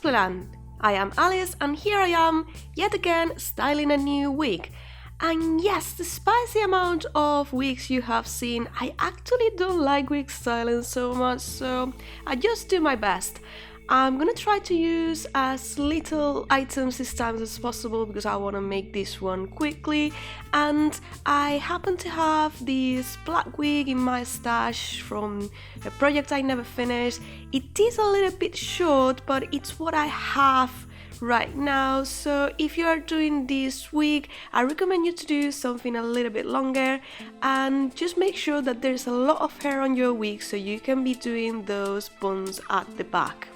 Cosplayland. I am Alice and here I am, yet again, styling a new wig. And yes, despite the amount of wigs you have seen, I actually don't like wig styling so much, so I just do my best. I'm gonna try to use as little items this time as possible because I want to make this one quickly, and I happen to have this black wig in my stash from a project I never finished. It is a little bit short, but it's what I have right now, so if you are doing this wig, I recommend you to do something a little bit longer and just make sure that there's a lot of hair on your wig so you can be doing those buns at the back.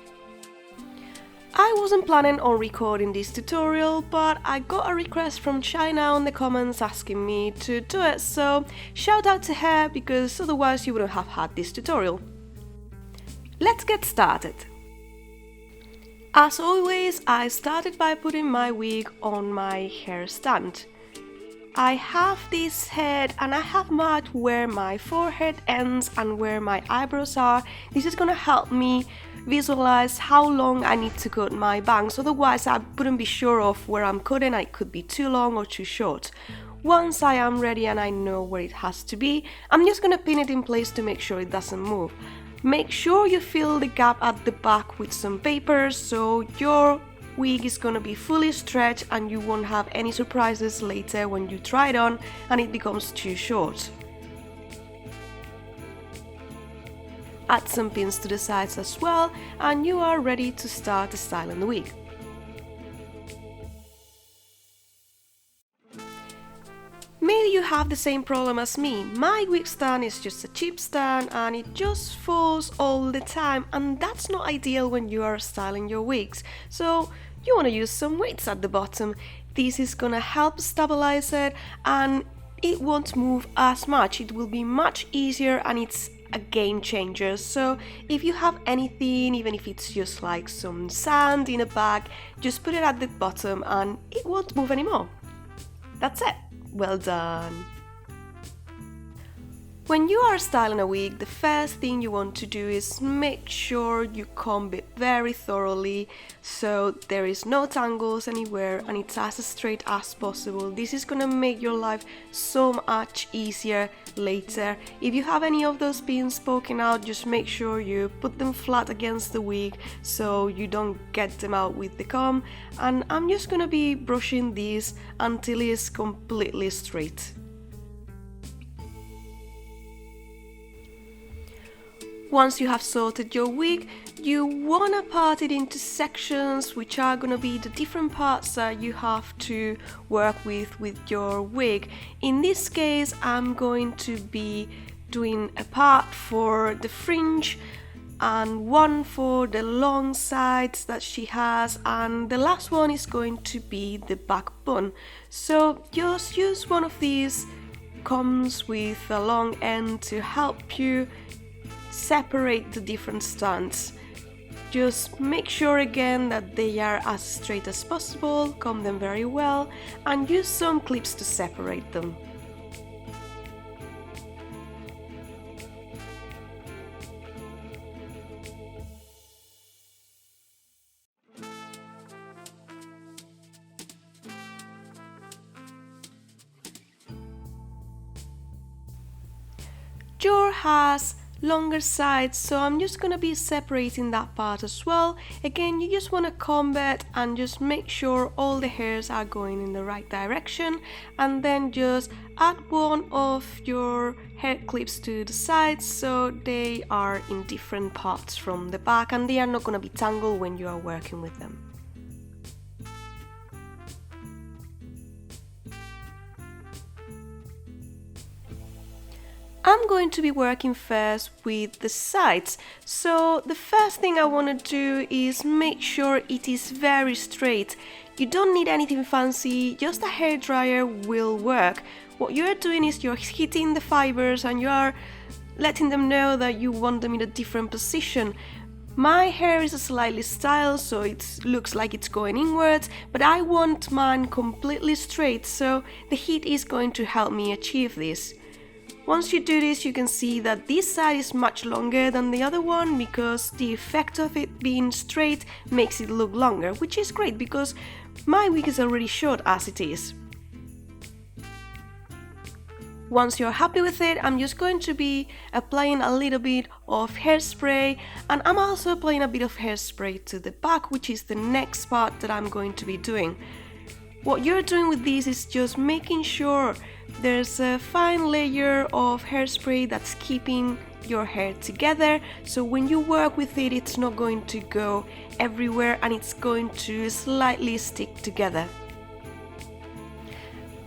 I wasn't planning on recording this tutorial, but I got a request from China in the comments asking me to do it, so shout out to her because otherwise you wouldn't have had this tutorial. Let's get started. As always, I started by putting my wig on my hair stand. I have this head and I have marked where my forehead ends and where my eyebrows are. This is gonna help me visualize how long I need to cut my bangs, otherwise I wouldn't be sure of where I'm cutting and it could be too long or too short. Once I am ready and I know where it has to be, I'm just gonna pin it in place to make sure it doesn't move. Make sure you fill the gap at the back with some paper so your wig is gonna be fully stretched and you won't have any surprises later when you try it on and it becomes too short. Add some pins to the sides as well and you are ready to start styling the wig. Maybe you have the same problem as me. My wig stand is just a cheap stand and it just falls all the time, and that's not ideal when you are styling your wigs. So you want to use some weights at the bottom. This is gonna help stabilize it and it won't move as much. It will be much easier and it's a game changer. So if you have anything, even if it's just like some sand in a bag, just put it at the bottom and it won't move anymore. That's it. Well done! When you are styling a wig, the first thing you want to do is make sure you comb it very thoroughly so there is no tangles anywhere and it's as straight as possible. This is gonna make your life so much easier later. If you have any of those pins poking out, just make sure you put them flat against the wig so you don't get them out with the comb, and I'm just gonna be brushing this until it's completely straight. Once you have sorted your wig, you want to part it into sections, which are going to be the different parts that you have to work with your wig. In this case, I'm going to be doing a part for the fringe and one for the long sides that she has, and the last one is going to be the back bun. So just use one of these combs with a long end to help you separate the different strands. Just make sure again that they are as straight as possible, comb them very well and use some clips to separate them. Yor has longer sides, so I'm just gonna be separating that part as well. Again, you just want to comb it and just make sure all the hairs are going in the right direction, and then just add one of your hair clips to the sides so they are in different parts from the back and they are not gonna be tangled when you are working with them. I'm going to be working first with the sides, so the first thing I want to do is make sure it is very straight. You don't need anything fancy, just a hairdryer will work. What you're doing is you're hitting the fibers and you are letting them know that you want them in a different position. My hair is slightly styled, so it looks like it's going inwards, but I want mine completely straight, so the heat is going to help me achieve this. Once you do this, you can see that this side is much longer than the other one because the effect of it being straight makes it look longer, which is great because my wig is already short as it is. Once you're happy with it, I'm just going to be applying a little bit of hairspray, and I'm also applying a bit of hairspray to the back, which is the next part that I'm going to be doing. What you're doing with this is just making sure there's a fine layer of hairspray that's keeping your hair together, so when you work with it, it's not going to go everywhere and it's going to slightly stick together.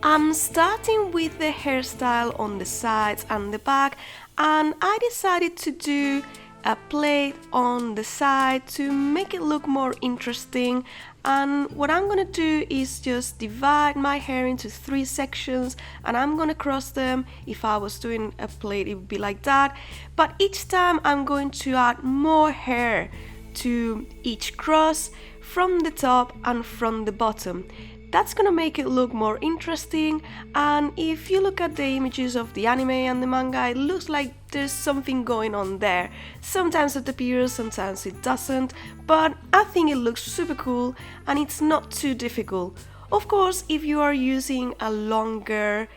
I'm starting with the hairstyle on the sides and the back, and I decided to do a plait on the side to make it look more interesting. And what I'm gonna do is just divide my hair into 3 sections, and I'm gonna cross them. If I was doing a plait, it would be like that, but each time I'm going to add more hair to each cross from the top and from the bottom. That's gonna make it look more interesting, and if you look at the images of the anime and the manga, it looks like there's something going on there. Sometimes it appears, sometimes it doesn't, but I think it looks super cool and it's not too difficult. Of course, if you are using a longer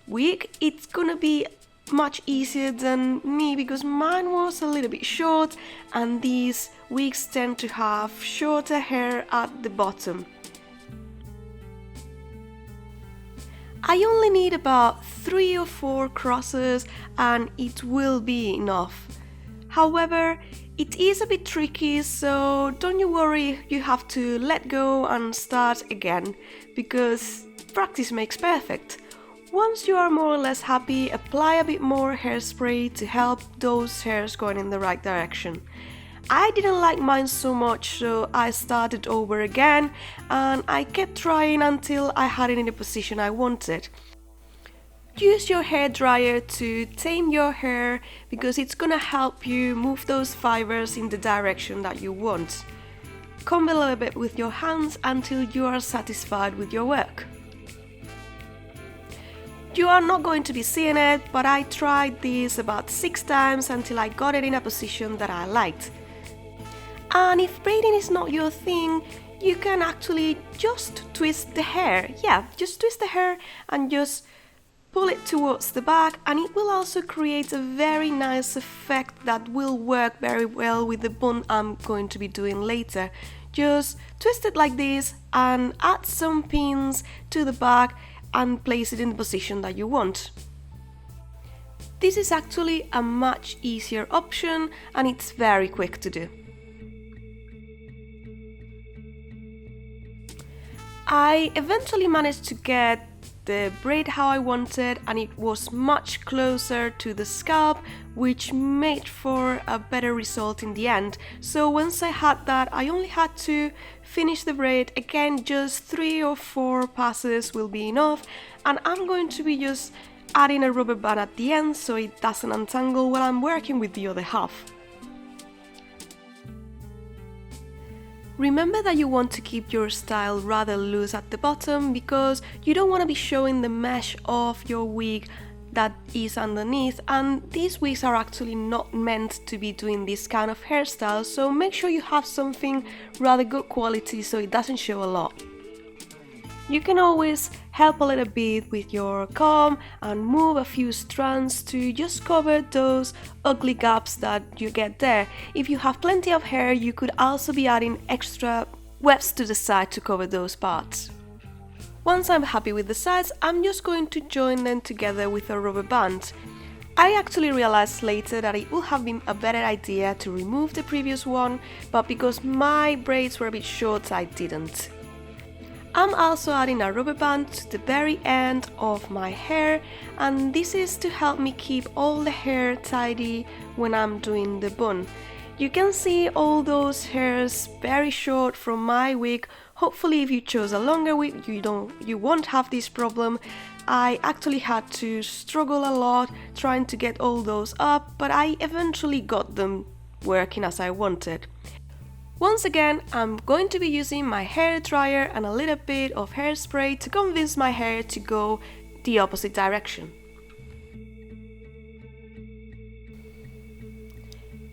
wig, it's gonna be much easier than me because mine was a little bit short, and these wigs tend to have shorter hair at the bottom. I only need about 3 or 4 crosses and it will be enough. However, it is a bit tricky, so don't you worry, you have to let go and start again, because practice makes perfect. Once you are more or less happy, apply a bit more hairspray to help those hairs going in the right direction. I didn't like mine so much, so I started over again and I kept trying until I had it in the position I wanted. Use your hair dryer to tame your hair because it's gonna help you move those fibers in the direction that you want. Comb a little bit with your hands until you are satisfied with your work. You are not going to be seeing it, but I tried this about 6 times until I got it in a position that I liked. And if braiding is not your thing, you can actually just twist the hair. Yeah, just twist the hair and just pull it towards the back, and it will also create a very nice effect that will work very well with the bun I'm going to be doing later. Just twist it like this and add some pins to the back and place it in the position that you want. This is actually a much easier option and it's very quick to do. I eventually managed to get the braid how I wanted, and it was much closer to the scalp, which made for a better result in the end. So once I had that, I only had to finish the braid. Again, just 3 or 4 passes will be enough, and I'm going to be just adding a rubber band at the end so it doesn't untangle while I'm working with the other half. Remember that you want to keep your style rather loose at the bottom because you don't want to be showing the mesh of your wig that is underneath, and these wigs are actually not meant to be doing this kind of hairstyle, so make sure you have something rather good quality so it doesn't show a lot. You can always help a little bit with your comb and move a few strands to just cover those ugly gaps that you get there. If you have plenty of hair, you could also be adding extra webs to the side to cover those parts. Once I'm happy with the sides, I'm just going to join them together with a rubber band. I actually realized later that it would have been a better idea to remove the previous one, but because my braids were a bit short, I didn't. I'm also adding a rubber band to the very end of my hair, and this is to help me keep all the hair tidy when I'm doing the bun. You can see all those hairs very short from my wig. Hopefully if you chose a longer wig, you won't have this problem. I actually had to struggle a lot trying to get all those up, but I eventually got them working as I wanted. Once again, I'm going to be using my hair dryer and a little bit of hairspray to convince my hair to go the opposite direction.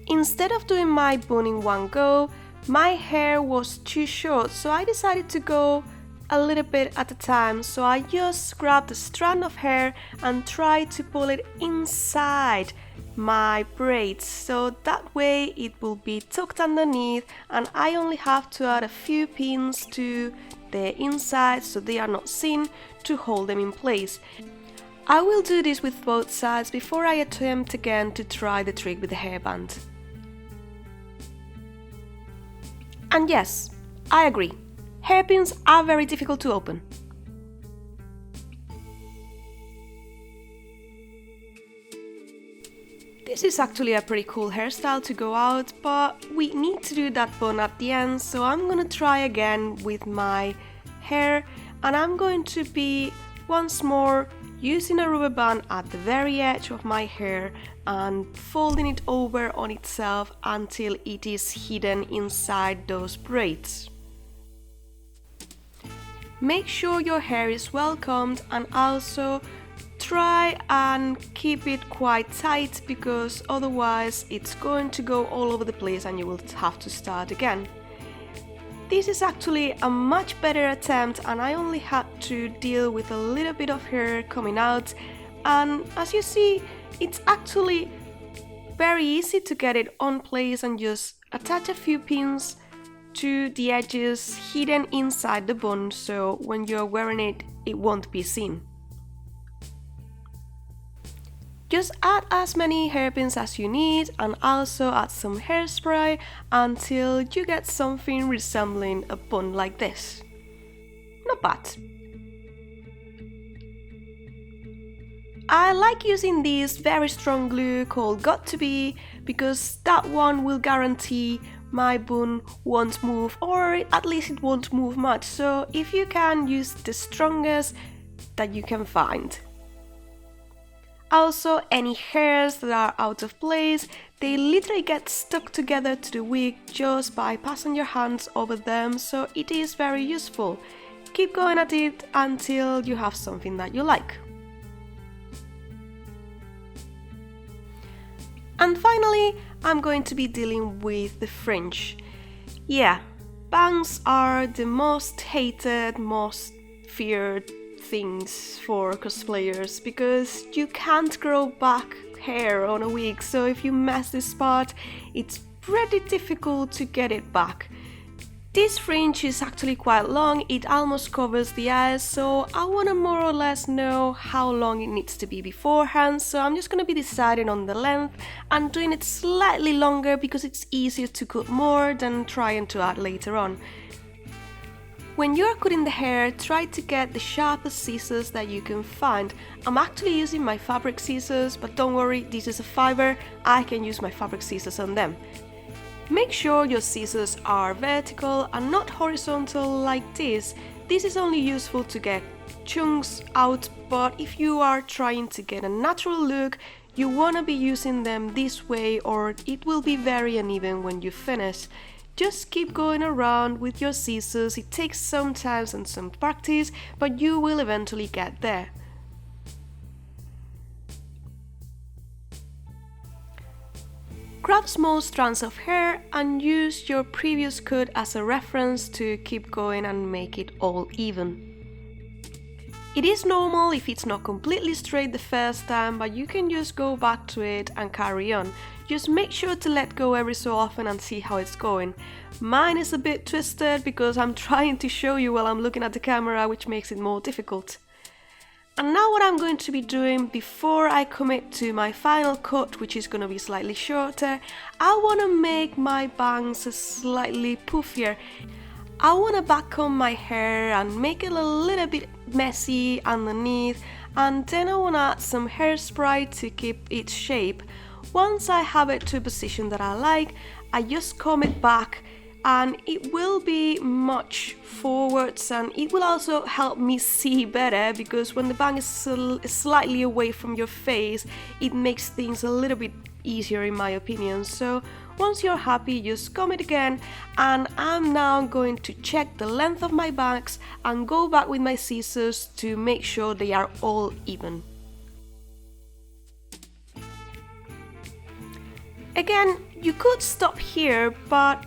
Instead of doing my bun in one go, my hair was too short, so I decided to go a little bit at a time. So I just grabbed a strand of hair and tried to pull it inside my braids, so that way it will be tucked underneath, and I only have to add a few pins to the inside so they are not seen to hold them in place. I will do this with both sides before I attempt again to try the trick with the hairband. And yes, I agree, hairpins are very difficult to open. This is actually a pretty cool hairstyle to go out, but we need to do that bun at the end, so I'm gonna try again with my hair, and I'm going to be once more using a rubber band at the very edge of my hair and folding it over on itself until it is hidden inside those braids. Make sure your hair is well combed, and also try and keep it quite tight, because otherwise it's going to go all over the place and you will have to start again. This is actually a much better attempt, and I only had to deal with a little bit of hair coming out, and as you see, it's actually very easy to get it on place and just attach a few pins to the edges hidden inside the bun, so when you're wearing it, it won't be seen. Just add as many hairpins as you need, and also add some hairspray until you get something resembling a bun like this. Not bad. I like using this very strong glue called Got To Be, because that one will guarantee my bun won't move, or at least it won't move much, so if you can, use the strongest that you can find. Also, any hairs that are out of place, they literally get stuck together to the wig just by passing your hands over them, so it is very useful. Keep going at it until you have something that you like. And finally, I'm going to be dealing with the fringe. Yeah, bangs are the most hated, most feared things for cosplayers, because you can't grow back hair on a wig, so if you mess this part, it's pretty difficult to get it back. This fringe is actually quite long, it almost covers the eyes, so I want to more or less know how long it needs to be beforehand, so I'm just going to be deciding on the length and doing it slightly longer because it's easier to cut more than trying to add later on. When you're cutting the hair, try to get the sharpest scissors that you can find. I'm actually using my fabric scissors, but don't worry, this is a fiber, I can use my fabric scissors on them. Make sure your scissors are vertical and not horizontal like this. This is only useful to get chunks out, but if you are trying to get a natural look, you want to be using them this way or it will be very uneven when you finish. Just keep going around with your scissors, it takes some time and some practice, but you will eventually get there. Grab small strands of hair and use your previous cut as a reference to keep going and make it all even. It is normal if it's not completely straight the first time, but you can just go back to it and carry on. Just make sure to let go every so often and see how it's going. Mine is a bit twisted because I'm trying to show you while I'm looking at the camera, which makes it more difficult. And now what I'm going to be doing before I commit to my final cut, which is going to be slightly shorter, I want to make my bangs slightly puffier. I want to backcomb my hair and make it a little bit messy underneath, and then I want to add some hairspray to keep its shape. Once I have it to a position that I like, I just comb it back and it will be much forwards, and it will also help me see better because when the bang is slightly away from your face, it makes things a little bit easier in my opinion. So once you're happy, just comb it again, and I'm now going to check the length of my bangs and go back with my scissors to make sure they are all even. Again, you could stop here, but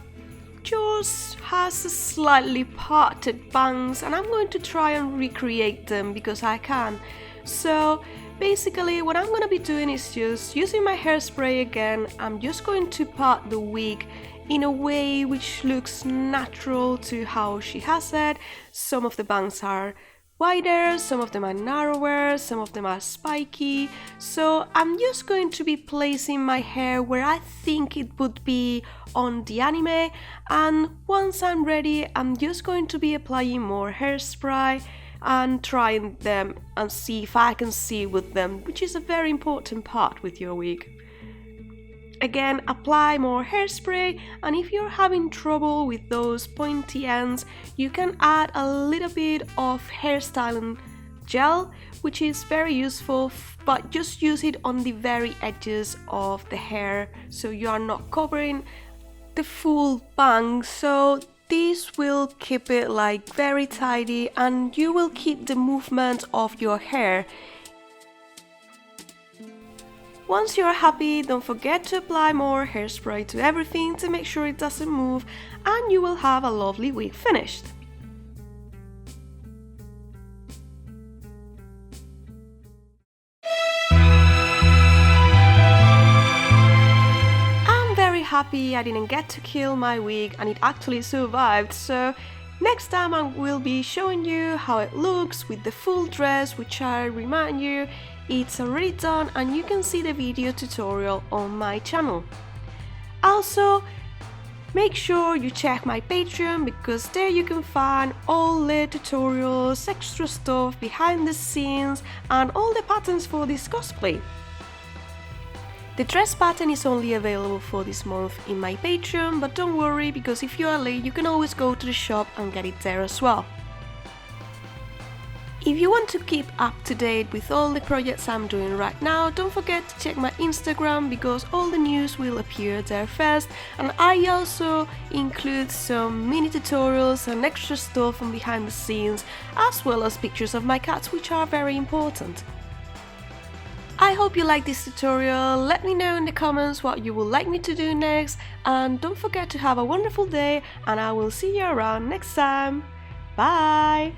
yours has a slightly parted bangs and I'm going to try and recreate them because I can. So basically what I'm going to be doing is just using my hairspray again. I'm just going to part the wig in a way which looks natural to how she has it. Some of the bangs are wider, some of them are narrower, some of them are spiky. So I'm just going to be placing my hair where I think it would be on the anime, and once I'm ready I'm just going to be applying more hairspray and trying them and see if I can see with them, which is a very important part with your wig. Again, apply more hairspray, and if you're having trouble with those pointy ends, you can add a little bit of hairstyling gel, which is very useful, but just use it on the very edges of the hair so you are not covering the full bang. So this will keep it like very tidy and you will keep the movement of your hair. Once you're happy, don't forget to apply more hairspray to everything to make sure it doesn't move, and you will have a lovely wig finished. I'm very happy I didn't get to kill my wig and it actually survived, so next time I will be showing you how it looks with the full dress, which I remind you it's already done and you can see the video tutorial on my channel. Also, make sure you check my Patreon because there you can find all the tutorials, extra stuff, behind the scenes and all the patterns for this cosplay. The dress pattern is only available for this month in my Patreon, but don't worry because if you are late you can always go to the shop and get it there as well. If you want to keep up to date with all the projects I'm doing right now, don't forget to check my Instagram because all the news will appear there first, and I also include some mini tutorials and extra stuff from behind the scenes, as well as pictures of my cats, which are very important. I hope you like this tutorial. Let me know in the comments what you would like me to do next, and don't forget to have a wonderful day, and I will see you around next time. Bye!